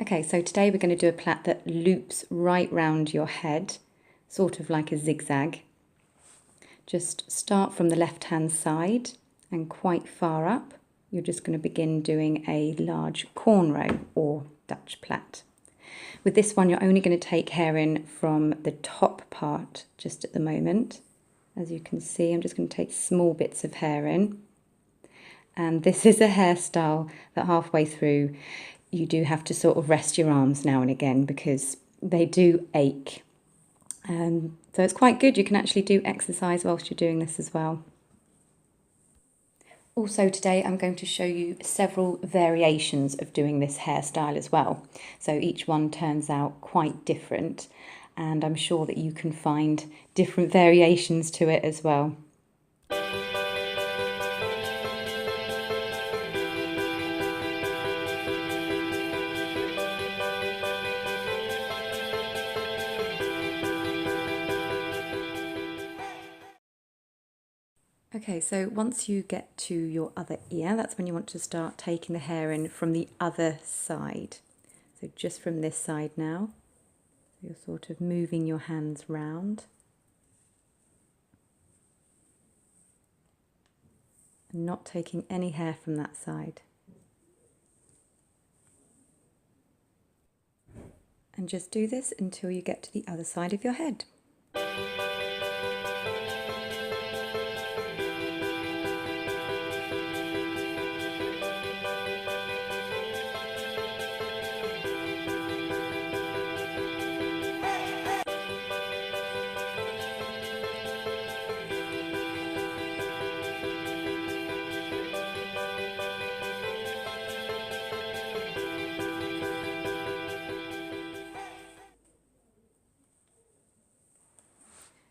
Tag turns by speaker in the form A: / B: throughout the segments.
A: Okay, so today we're going to do a plait that loops right round your head, sort of like a zigzag. Just start from the left-hand side and quite far up, you're just going to begin doing a large cornrow or Dutch plait. With this one, you're only going to take hair in from the top part just at the moment. As you can see, I'm just going to take small bits of hair in. And this is a hairstyle that halfway through, you do have to sort of rest your arms now and again because they do ache. So it's quite good. You can actually do exercise whilst you're doing this as well. Also today I'm going to show you several variations of doing this hairstyle as well. So each one turns out quite different, and I'm sure that you can find different variations to it as well. Okay, so once you get to your other ear, that's when you want to start taking the hair in from the other side. So just from this side now, you're sort of moving your hands round. And not taking any hair from that side. And just do this until you get to the other side of your head.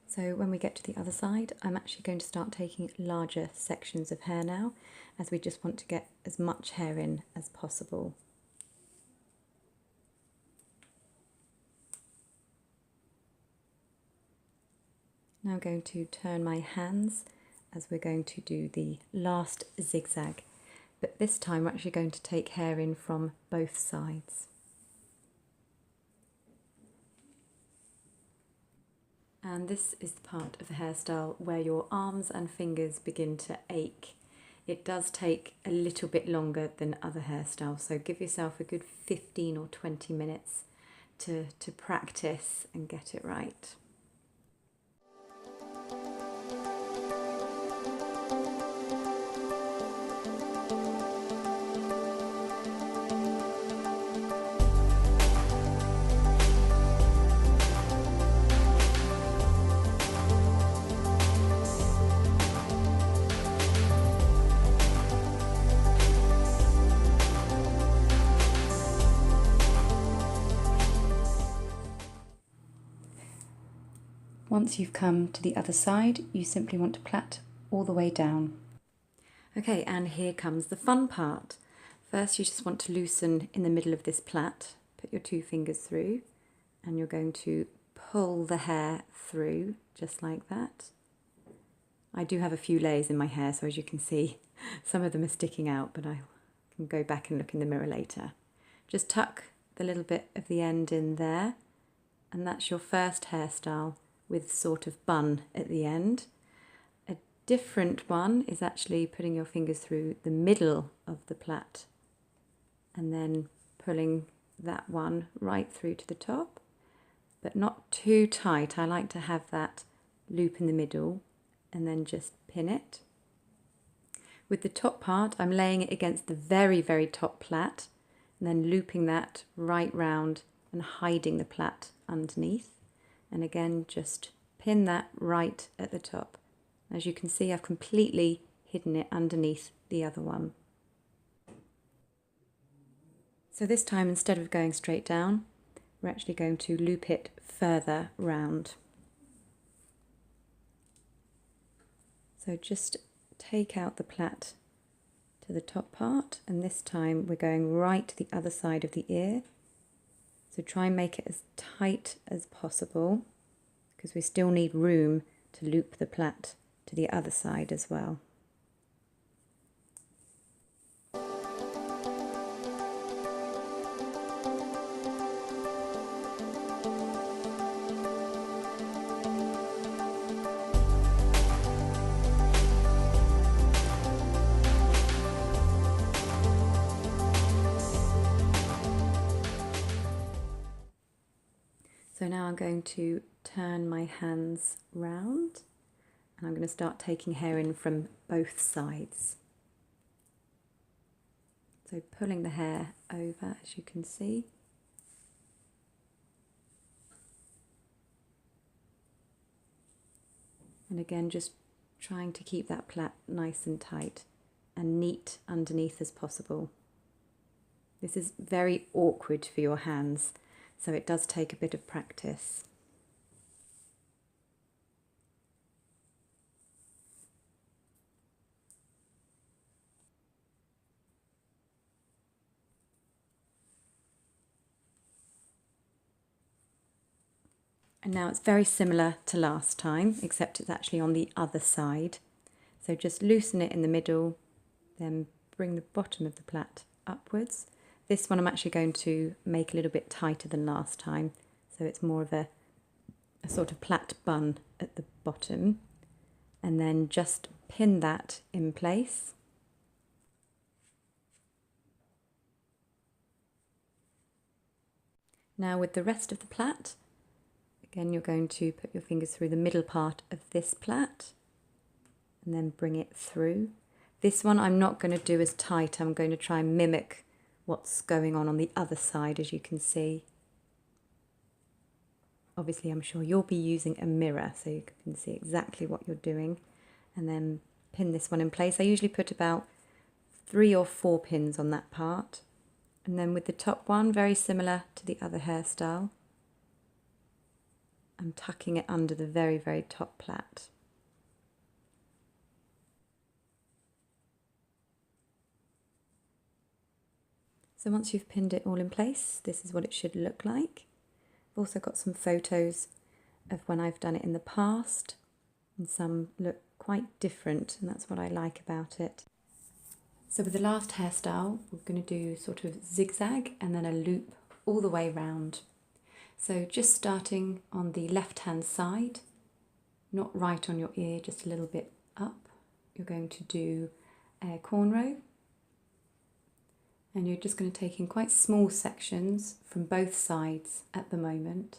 A: So when we get to the other side, I'm actually going to start taking larger sections of hair now, as we just want to get as much hair in as possible. Now I'm going to turn my hands as we're going to do the last zigzag, but this time we're actually going to take hair in from both sides. And this is the part of the hairstyle where your arms and fingers begin to ache. It does take a little bit longer than other hairstyles, so give yourself a good 15 or 20 minutes to practice and get it right. Once you've come to the other side, you simply want to plait all the way down. Okay, and here comes the fun part. First, you just want to loosen in the middle of this plait. Put your 2 fingers through, and you're going to pull the hair through, just like that. I do have a few layers in my hair, so as you can see, some of them are sticking out, but I can go back and look in the mirror later. Just tuck the little bit of the end in there, and that's your first hairstyle with sort of bun at the end. A different one is actually putting your fingers through the middle of the plait and then pulling that one right through to the top, but not too tight. I like to have that loop in the middle and then just pin it. With the top part, I'm laying it against the very, very top plait and then looping that right round and hiding the plait underneath. And again, just pin that right at the top. As you can see, I've completely hidden it underneath the other one. So this time, instead of going straight down, we're actually going to loop it further round. So just take out the plait to the top part, and this time we're going right to the other side of the ear. So try and make it as tight as possible, because we still need room to loop the plait to the other side as well. So now I'm going to turn my hands round and I'm going to start taking hair in from both sides. So pulling the hair over, as you can see. And again, just trying to keep that plait nice and tight and neat underneath as possible. This is very awkward for your hands, so it does take a bit of practice. And now it's very similar to last time, except it's actually on the other side. So just loosen it in the middle, then bring the bottom of the plait upwards. This one I'm actually going to make a little bit tighter than last time, so it's more of a sort of plait bun at the bottom. And then just pin that in place. Now with the rest of the plait, again you're going to put your fingers through the middle part of this plait and then bring it through. This one I'm not going to do as tight, I'm going to try and mimic what's going on the other side, as you can see. Obviously I'm sure you'll be using a mirror so you can see exactly what you're doing, and then pin this one in place. I usually put about 3 or 4 pins on that part, and then with the top one, very similar to the other hairstyle, I'm tucking it under the very, very top plait. So once you've pinned it all in place, this is what it should look like. I've also got some photos of when I've done it in the past, and some look quite different, and that's what I like about it. So with the last hairstyle, we're going to do sort of zigzag and then a loop all the way round. So just starting on the left hand side, not right on your ear, just a little bit up, you're going to do a cornrow. And you're just going to take in quite small sections from both sides at the moment.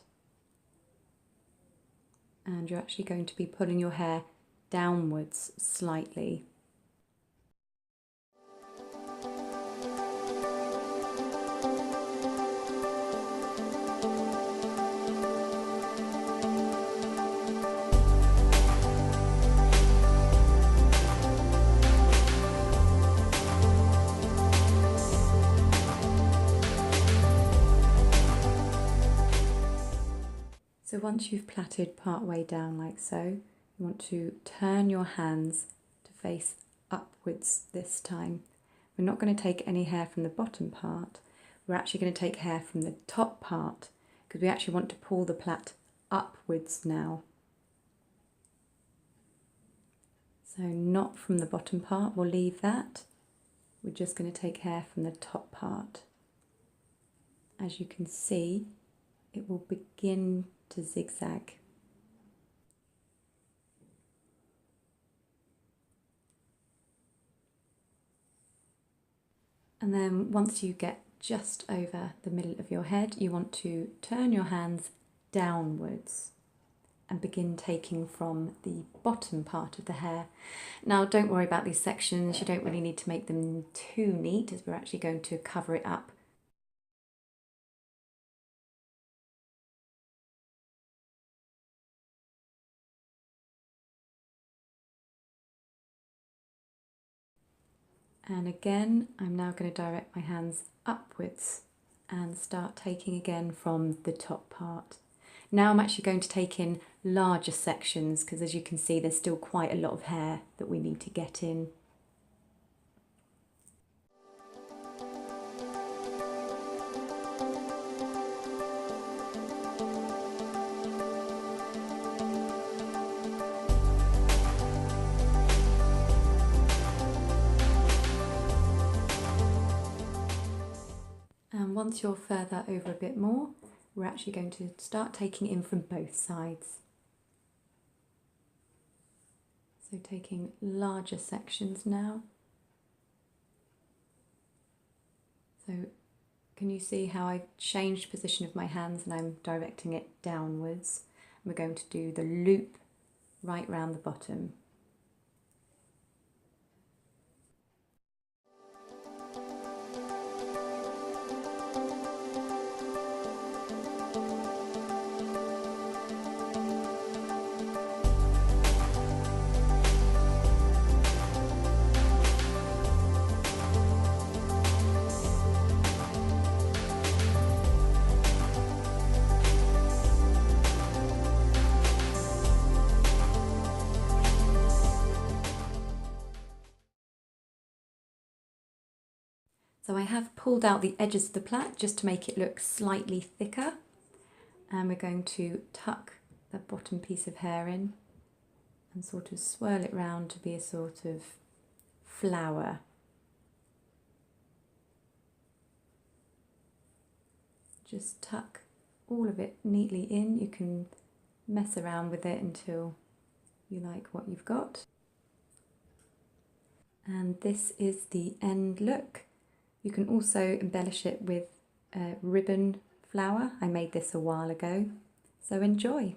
A: And you're actually going to be pulling your hair downwards slightly. So once you've plaited part way down like so, you want to turn your hands to face upwards this time. We're not going to take any hair from the bottom part, we're actually going to take hair from the top part, because we actually want to pull the plait upwards now. So not from the bottom part, we'll leave that. We're just going to take hair from the top part. As you can see, it will begin to zigzag. And then once you get just over the middle of your head, you want to turn your hands downwards and begin taking from the bottom part of the hair. Now don't worry about these sections, you don't really need to make them too neat, as we're actually going to cover it up. And again, I'm now going to direct my hands upwards and start taking again from the top part. Now I'm actually going to take in larger sections, because as you can see there's still quite a lot of hair that we need to get in. And once you're further over a bit more, we're actually going to start taking in from both sides. So taking larger sections now. So Can you see how I've changed position of my hands and I'm directing it downwards? We're going to do the loop right round the bottom. So I have pulled out the edges of the plait just to make it look slightly thicker, and we're going to tuck the bottom piece of hair in and sort of swirl it round to be a sort of flower. Just tuck all of it neatly in. You can mess around with it until you like what you've got. And this is the end look. You can also embellish it with a ribbon flower. I made this a while ago, so enjoy.